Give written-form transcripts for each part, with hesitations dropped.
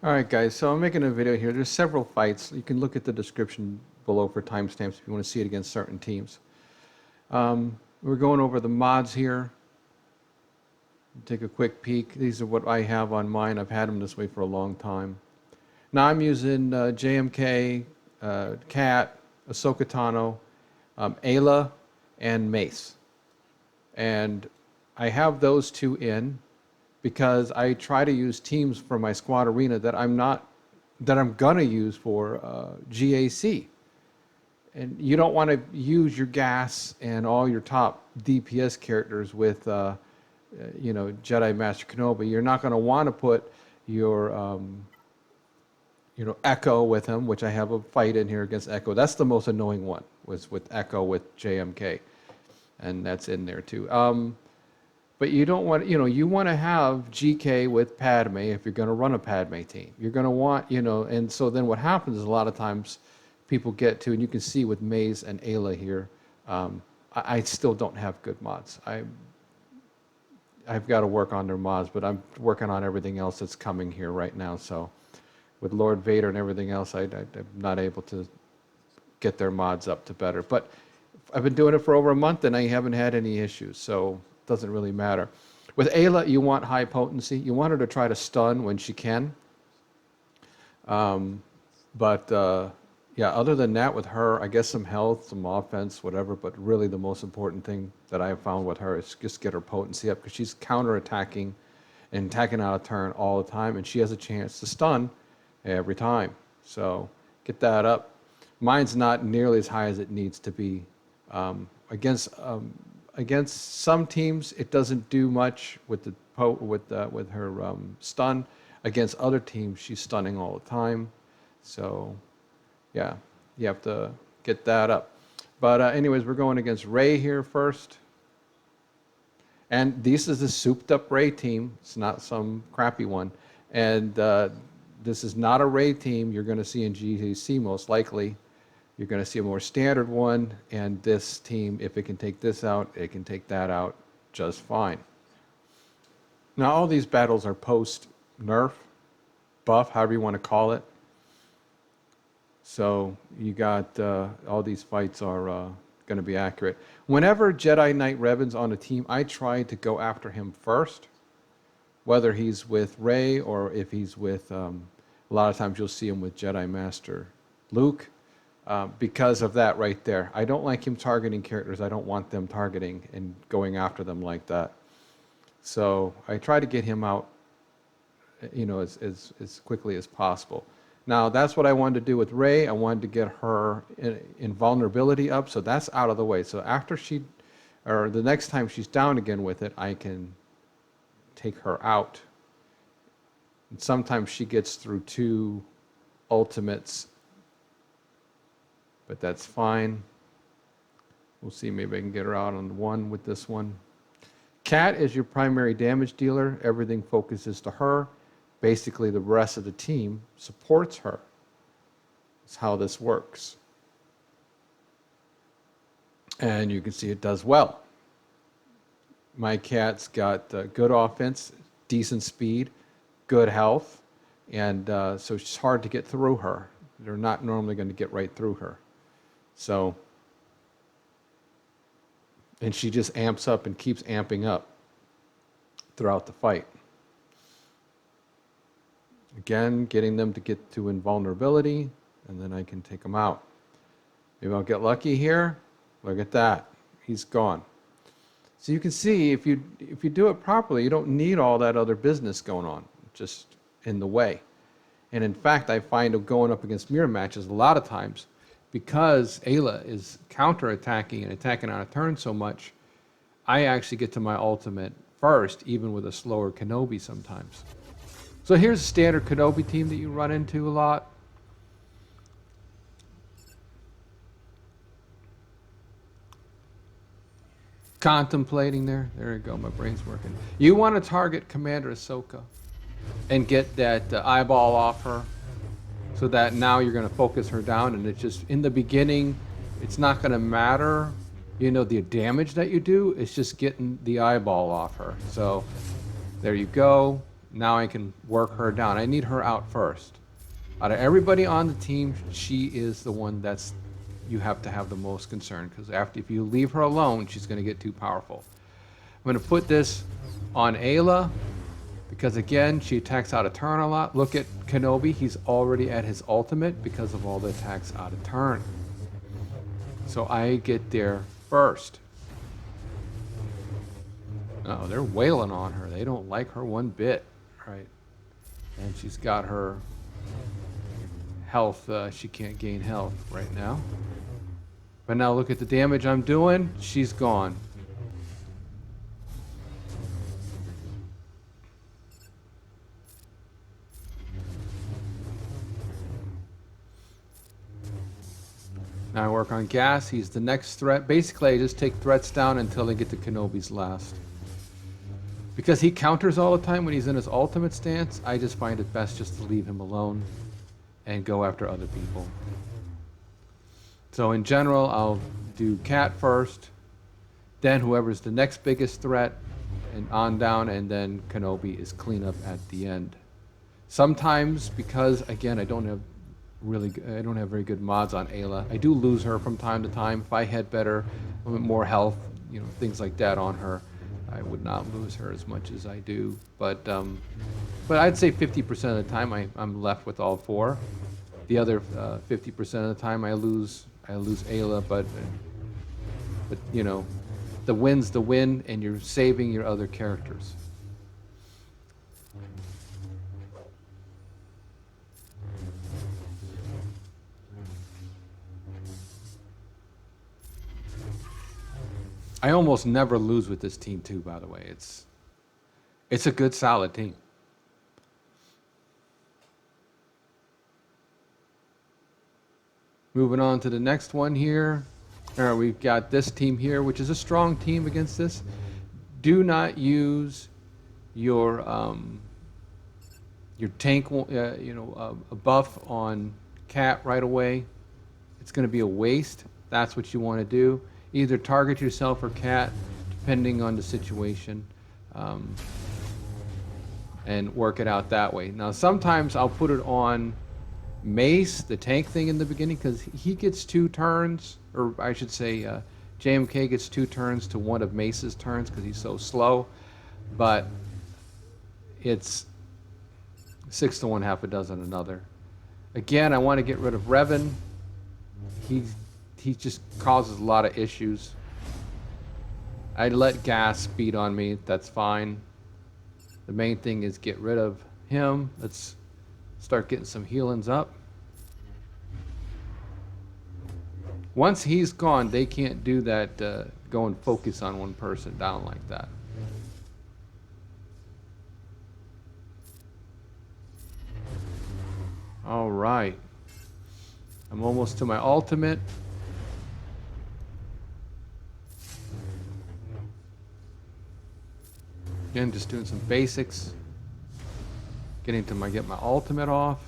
All right, guys, so I'm making a video here. There's several fights. You can look at the description below for timestamps if you want to see it against certain teams. We're going over the mods here. Take a quick peek. These are what I have on mine. I've had them this way for a long time. Now I'm using JMK, Cat, Ahsoka Tano, Aayla, and Mace. And I have those two in because I try to use teams for my squad arena that I'm gonna use for GAC. And you don't want to use your gas and all your top DPS characters with, Jedi Master Kenobi. You're not going to want to put your, Echo with him, which I have a fight in here against Echo. That's the most annoying one, was with Echo with JMK, and that's in there too. But you don't want, you want to have GK with Padme if you're going to run a Padme team. You're going to want, and so then what happens is a lot of times people get to, and you can see with Maze and Aayla here, I still don't have good mods. I've got to work on their mods, but I'm working on everything else that's coming here right now. So with Lord Vader and everything else, I'm not able to get their mods up to better. But I've been doing it for over a month, and I haven't had any issues. So doesn't really matter. With Aayla, you want high potency. You want her to try to stun when she can. Yeah, other than that, with her, I guess some health, some offense, whatever. But really, the most important thing that I have found with her is just get her potency up, because she's counterattacking and attacking out of turn all the time, and she has a chance to stun every time. So get that up. Mine's not nearly as high as it needs to be. Against some teams, it doesn't do much with her stun. Against other teams, she's stunning all the time. So, yeah, you have to get that up. But anyways, we're going against Rey here first. And this is a souped-up Rey team. It's not some crappy one. And this is not a Rey team you're going to see in GAC most likely. You're going to see a more standard one, and this team, if it can take this out, it can take that out just fine. Now, all these battles are post-nerf, buff, however you want to call it. So you got all these fights are going to be accurate. Whenever Jedi Knight Revan's on a team, I try to go after him first, whether he's with Rey or if he's with, a lot of times you'll see him with Jedi Master Luke. Because of that right there. I don't like him targeting characters I don't want them targeting and going after them like that. So I try to get him out, as quickly as possible. Now, that's what I wanted to do with Rey. I wanted to get her invulnerability up, so that's out of the way. So after the next time she's down again with it, I can take her out. And sometimes she gets through 2 ultimates, but that's fine. We'll see, maybe I can get her out on 1 with this one. Cat is your primary damage dealer. Everything focuses to her. Basically, the rest of the team supports her. That's how this works. And you can see it does well. My Cat's got good offense, decent speed, good health, and so it's hard to get through her. They're not normally going to get right through her. So, and she just amps up and keeps amping up throughout the fight. Again, getting them to get to invulnerability, and then I can take them out. Maybe I'll get lucky here. Look at that. He's gone. So you can see, if you do it properly, you don't need all that other business going on, just in the way. And in fact, I find going up against mirror matches a lot of times, because Aayla is counterattacking and attacking on a turn so much, I actually get to my ultimate first, even with a slower Kenobi sometimes. So here's a standard Kenobi team that you run into a lot. Contemplating there. There you go, my brain's working. You want to target Commander Ahsoka and get that eyeball off her, so that now you're going to focus her down, and it's just, in the beginning, it's not going to matter, the damage that you do. It's just getting the eyeball off her. So there you go. Now I can work her down. I need her out first. Out of everybody on the team, she is the one that's you have to have the most concern, because if you leave her alone, she's going to get too powerful. I'm going to put this on Aayla, because again, she attacks out of turn a lot. Look at Kenobi, he's already at his ultimate because of all the attacks out of turn. So I get there first. No, they're wailing on her. They don't like her one bit, right? And she's got her health. She can't gain health right now. But now look at the damage I'm doing. She's gone. Now I work on Gas. He's the next threat. Basically, I just take threats down until they get to Kenobi's last. Because he counters all the time when he's in his ultimate stance, I just find it best just to leave him alone and go after other people. So in general, I'll do Cat first, then whoever's the next biggest threat, and on down, and then Kenobi is cleanup at the end. Sometimes, because again, I don't have very good mods on Aayla. I do lose her from time to time. If I had better, a little bit more health, things like that on her, I would not lose her as much as I do. But I'd say 50% of the time I'm left with all four. The other 50% of the time I lose Aayla, but the win's the win, and you're saving your other characters. I almost never lose with this team too, by the way. It's a good, solid team. Moving on to the next one here. All right, we've got this team here, which is a strong team against this. Do not use your tank, a buff on Cat right away. It's going to be a waste. That's what you want to do. Either target yourself or Cat, depending on the situation, and work it out that way. Now, sometimes I'll put it on Mace, the tank thing in the beginning, because he gets 2 turns, or I should say JMK gets 2 turns to one of Mace's turns because he's so slow, but it's 6 to 1, half a dozen another. Again, I want to get rid of Revan. He just causes a lot of issues. I'd let Gas beat on me, that's fine. The main thing is get rid of him. Let's start getting some healings up. Once he's gone, they can't do that, go and focus on one person down like that. All right. I'm almost to my ultimate. Again, just doing some basics. Get my ultimate off.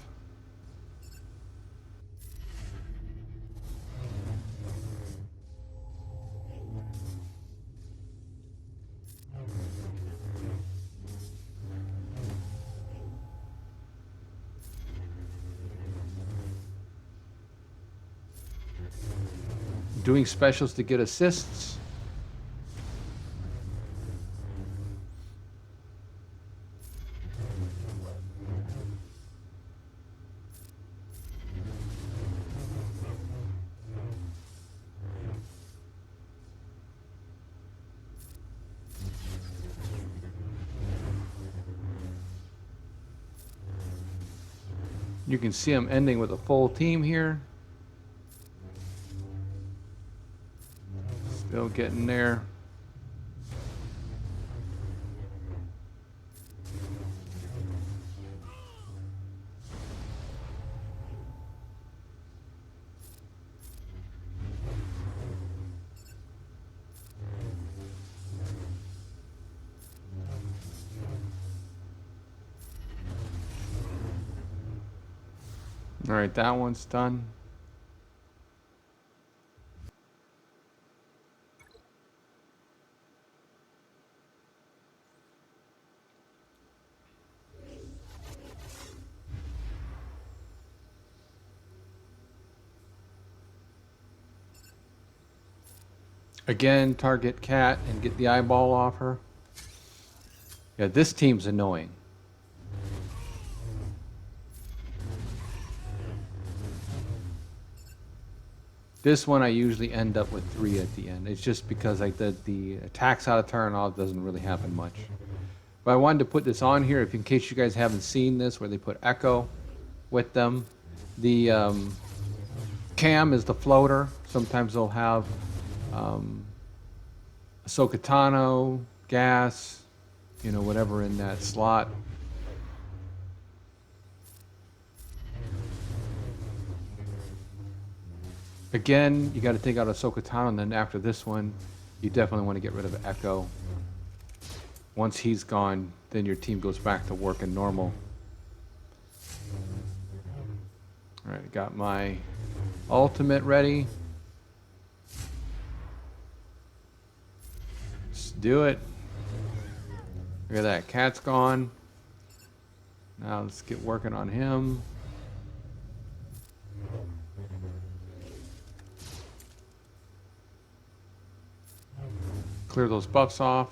Doing specials to get assists. You can see I'm ending with a full team here. Still getting there. All right, that one's done. Again, target Cat and get the eyeball off her. Yeah, this team's annoying. This one I usually end up with 3 at the end. It's just because like the attacks out of turn off doesn't really happen much. But I wanted to put this on here in case you guys haven't seen this, where they put Echo with them. The Cam is the floater. Sometimes they'll have Ahsoka Tano, Gas, you know, whatever in that slot. Again, you got to take out Ahsoka Tano, and then after this one, you definitely want to get rid of Echo. Once he's gone, then your team goes back to working normal. All right, got my ultimate ready. Let's do it. Look at that, Cat's gone. Now let's get working on him. Clear those buffs off.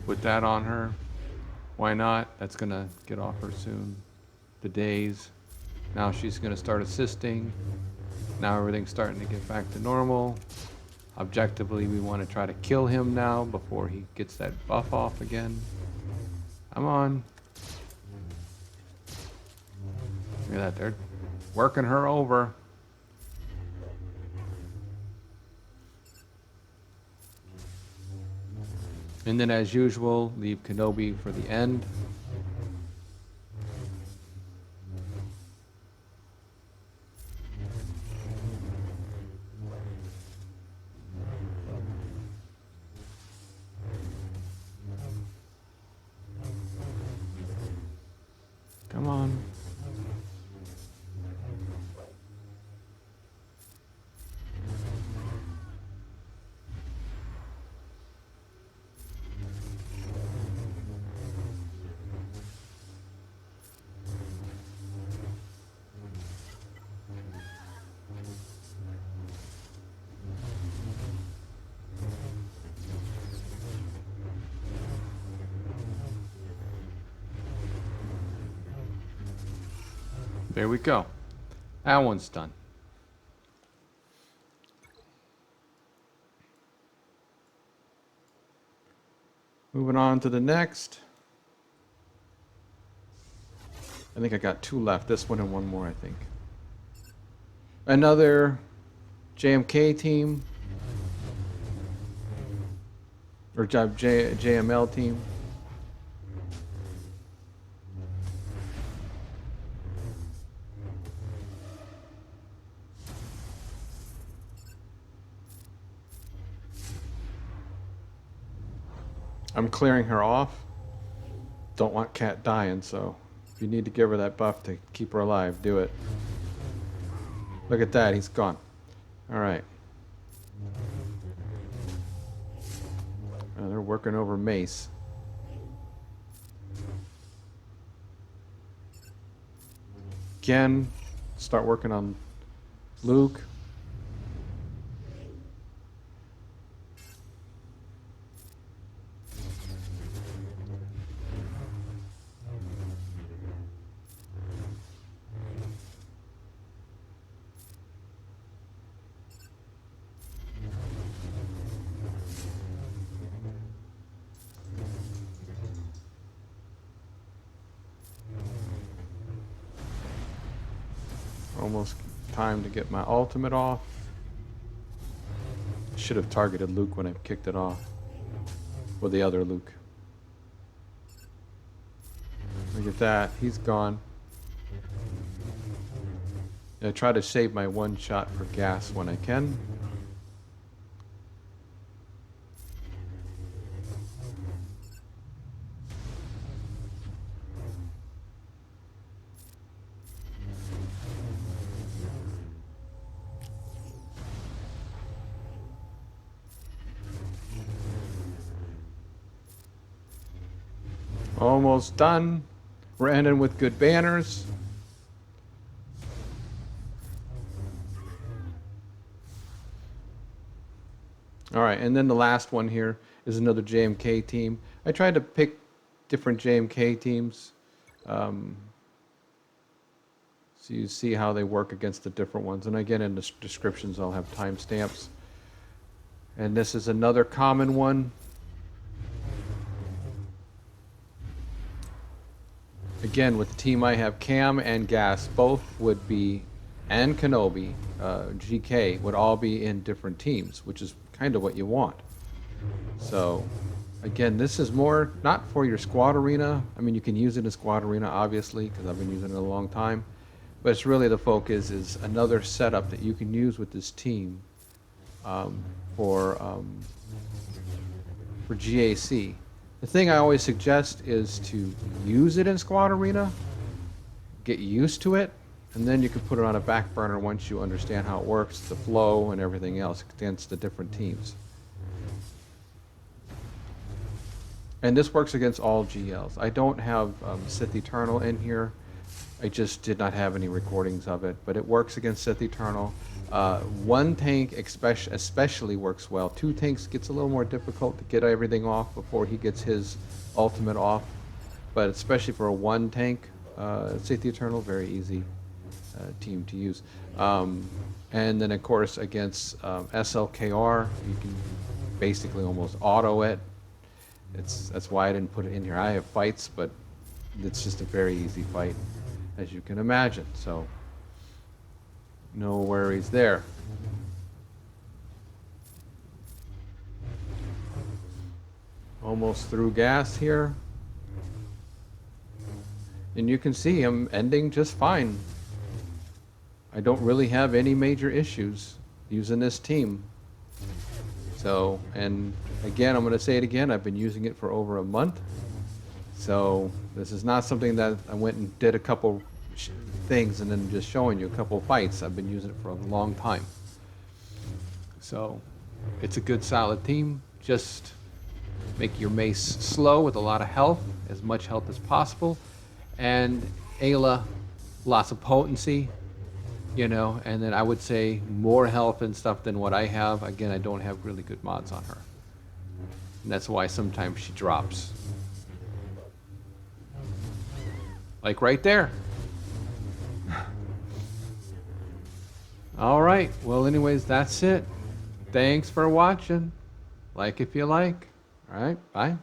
Put that on her. Why not? That's gonna get off her soon. The days. Now she's gonna start assisting. Now everything's starting to get back to normal. Objectively, we want to try to kill him now before he gets that buff off again. Come on. Look at that, they're working her over. And then as usual, leave Kenobi for the end. Come on. There we go. That one's done. Moving on to the next. I think I got 2 left. This one and one more, I think. Another JMK team. Or JML team. I'm clearing her off. Don't want Cat dying, so if you need to give her that buff to keep her alive, do it. Look at that, he's gone. All right. They're working over Mace. Again, start working on Luke. Almost time to get my ultimate off. Should have targeted Luke when I kicked it off. Or the other Luke. Look at that, he's gone. I try to save my one shot for gas when I can. almost done. We're ending with good banners. All right, and then the last one here is another JMK team. I tried to pick different JMK teams so you see how they work against the different ones. And again, in the descriptions, I'll have timestamps. And this is another common one. Again, with the team I have, Cam and Gas both would be, and Kenobi, GK, would all be in different teams, which is kind of what you want. So, again, this is more not for your squad arena. I mean, you can use it in squad arena, obviously, because I've been using it a long time. But it's really the focus is another setup that you can use with this team for GAC. The thing I always suggest is to use it in squad arena, get used to it, and then you can put it on a back burner once you understand how it works, the flow and everything else against the different teams. And this works against all GLs. I don't have Sith Eternal in here. I just did not have any recordings of it, but it works against Sith Eternal. One tank especially works well. Two tanks gets a little more difficult to get everything off before he gets his ultimate off, but especially for a one tank, Sith Eternal, very easy team to use. And then of course against SLKR, you can basically almost auto it. That's why I didn't put it in here. I have fights, but it's just a very easy fight, as you can imagine. So no worries there. Almost through gas here. And you can see I'm ending just fine. I don't really have any major issues using this team. So, and again, I'm going to say it again, I've been using it for over a month. So this is not something that I went and did a couple things and then just showing you a couple fights. I've been using it for a long time. So it's a good solid team. Just make your mace slow with a lot of health, as much health as possible. And Aayla, lots of potency, you know, and then I would say more health and stuff than what I have. Again, I don't have really good mods on her. And that's why sometimes she drops. Like right there. All right, well anyways, that's it. Thanks for watching. Like if you like. All right, bye.